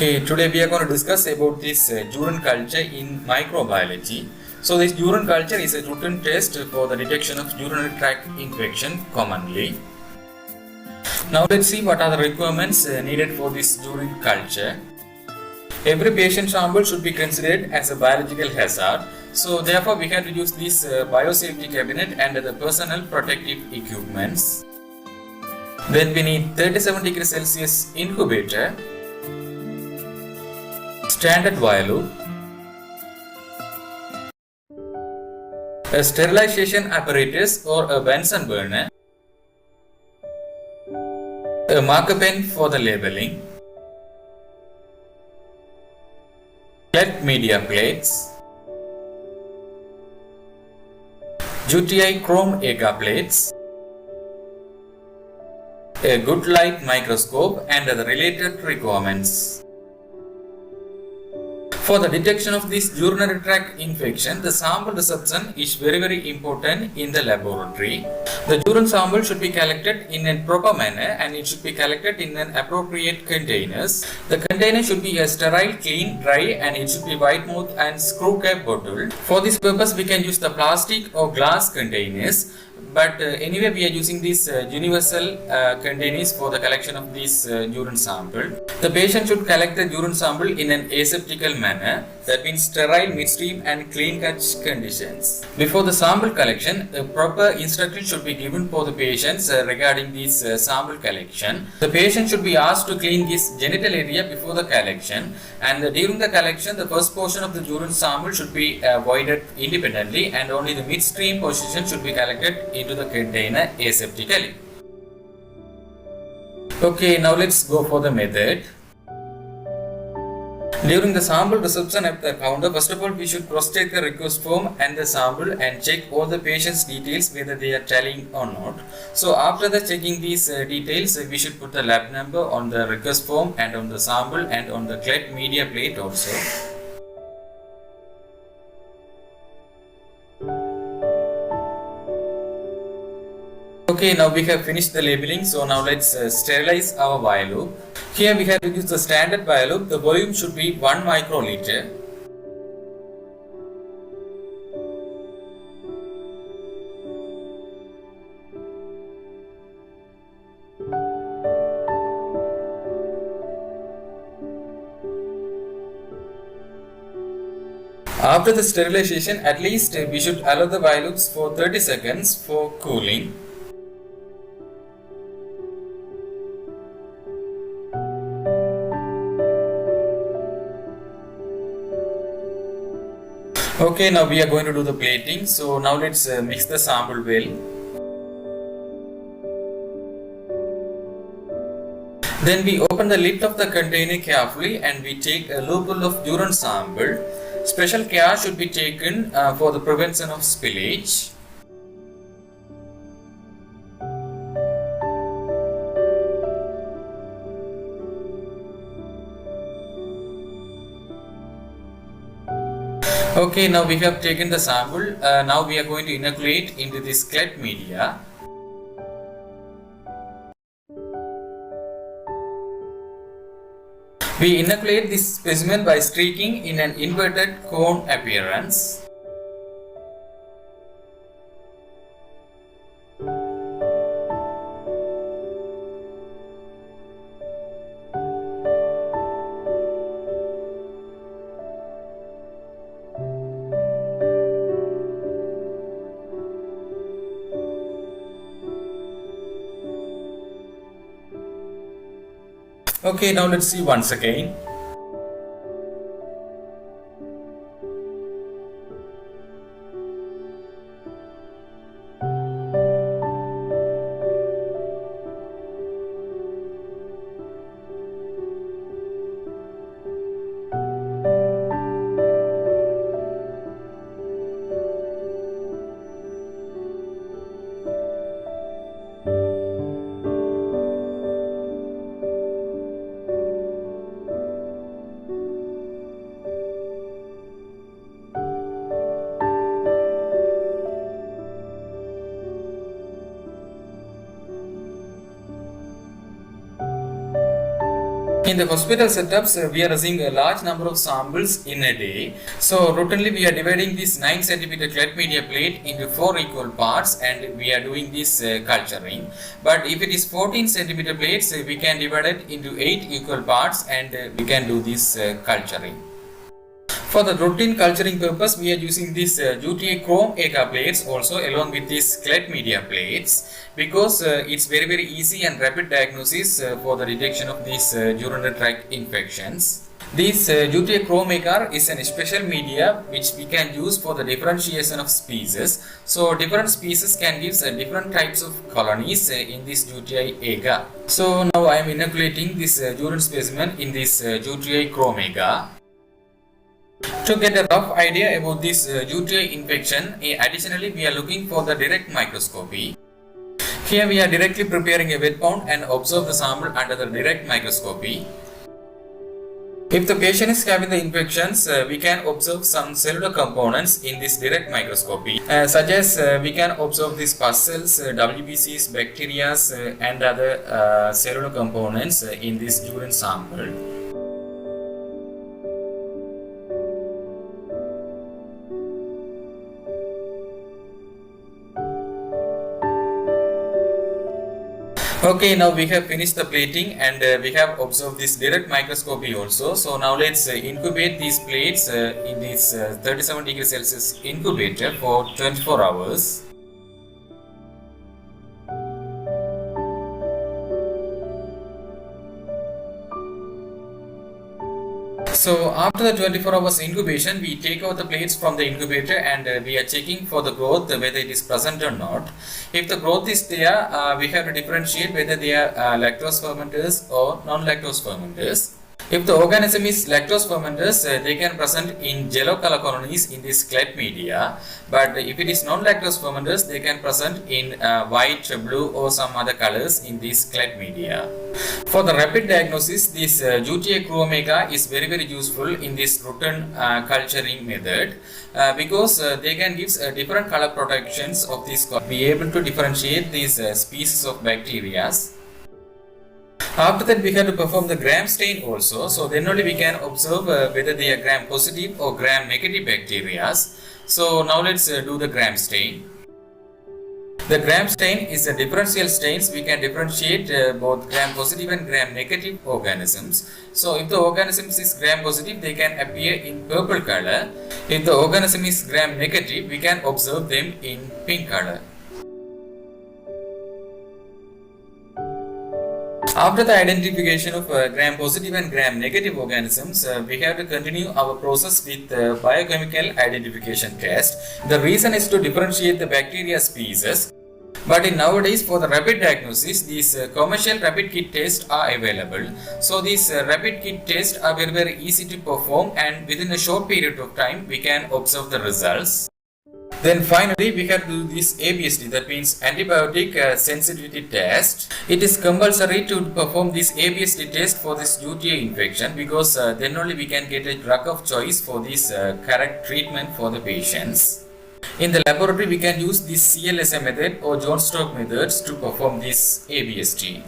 Okay, today we are going to discuss about this urine culture in microbiology. So this urine culture is a routine test for the detection of urinary tract infection commonly. Now let's see what are the requirements needed for this urine culture. Every patient sample should be considered as a biological hazard. So therefore we have to use this biosafety cabinet and the personal protective equipments. Then we need 37 degrees Celsius incubator, standard vial, a sterilization apparatus or a Bunsen burner, a marker pen for the labeling, CLED media plates, GTI chrome agar plates, a good light microscope and the related requirements. For the detection of this urinary tract infection, the sample reception is very important in the laboratory. The urine sample should be collected in a proper manner and it should be collected in an appropriate containers. The container should be a sterile, clean, dry and it should be wide mouth and screw cap bottle. For this purpose, we can use the plastic or glass containers. But anyway, we are using these universal containers for the collection of this urine sample. The patient should collect the urine sample in an aseptical manner, that means sterile, midstream and clean cut conditions. Before the sample collection, the proper instruction should be given for the patients regarding this sample collection. The patient should be asked to clean his genital area before the collection, and during the collection, the first portion of the urine sample should be voided independently and only the midstream portion should be collected into the container aseptically. Okay, now let's go for the method. During the sample reception at the counter, first of all, we should cross-check the request form and the sample and check all the patient's details whether they are tallying or not. So after the checking these details, we should put the lab number on the request form and on the sample and on the CLED media plate also. Okay, now we have finished the labeling, so now let's sterilize our vial. Here we have to use the standard vial. The volume should be 1 microliter. After the sterilization, at least we should allow the vials for 30 seconds for cooling. Okay, now we are going to do the plating. So now let's mix the sample well. Then we open the lid of the container carefully and we take a loop of urine sample. Special care should be taken for the prevention of spillage. Okay, now we have taken the sample. Now we are going to inoculate into this CLED media. We inoculate this specimen by streaking in an inverted cone appearance. Okay, now let's see once again. In the hospital setups, we are using a large number of samples in a day. So routinely we are dividing this 9 cm CLED media plate into 4 equal parts and we are doing this culturing. But if it is 14 cm plates, we can divide it into 8 equal parts and we can do this culturing. For the routine culturing purpose, we are using these UTA chrome agar plates also along with these CLED media plates because it's very easy and rapid diagnosis for the detection of these urinary tract infections. This UTA chrome agar is a special media which we can use for the differentiation of species. So different species can give different types of colonies in this UTA agar. So now I am inoculating this urine specimen in this UTA chrome agar. To get a rough idea about this UTI infection, additionally we are looking for the direct microscopy. Here we are directly preparing a wet pound and observe the sample under the direct microscopy. If the patient is having the infections, we can observe some cellular components in this direct microscopy, such as we can observe these pus cells, WBCs, bacteria and other cellular components in this urine sample. Okay, now we have finished the plating and we have observed this direct microscopy also. So now let's incubate these plates in this 37 degrees Celsius incubator for 24 hours. So after the 24 hours incubation, we take out the plates from the incubator and we are checking for the growth, whether it is present or not. If the growth is there, we have to differentiate whether they are lactose fermenters or non-lactose fermenters. If the organism is lactose fermenters, they can present in yellow color colonies in this CLED media. But if it is non-lactose fermenters, they can present in white, blue or some other colors in this CLED media. For the rapid diagnosis, this UTA chrome agar is very useful in this routine culturing method because they can give different color protections of this, be able to differentiate these species of bacteria. After that, we have to perform the gram stain also. So then only we can observe whether they are gram positive or gram negative bacteria. So now let's do the gram stain. The gram stain is a differential stains. We can differentiate both gram positive and gram negative organisms. So if the organisms is gram positive, they can appear in purple color. If the organism is gram negative, we can observe them in pink color. After the identification of gram positive and gram negative organisms, we have to continue our process with biochemical identification test. The reason is to differentiate the bacteria species. But in nowadays, for the rapid diagnosis, these commercial rapid kit tests are available. So these rapid kit tests are very easy to perform and within a short period of time, we can observe the results. Then finally, we have to do this ABST, that means antibiotic sensitivity test. It is compulsory to perform this ABST test for this UTA infection because then only we can get a drug of choice for this correct treatment for the patients. In the laboratory, we can use this CLSA method or Johnstock methods to perform this ABST.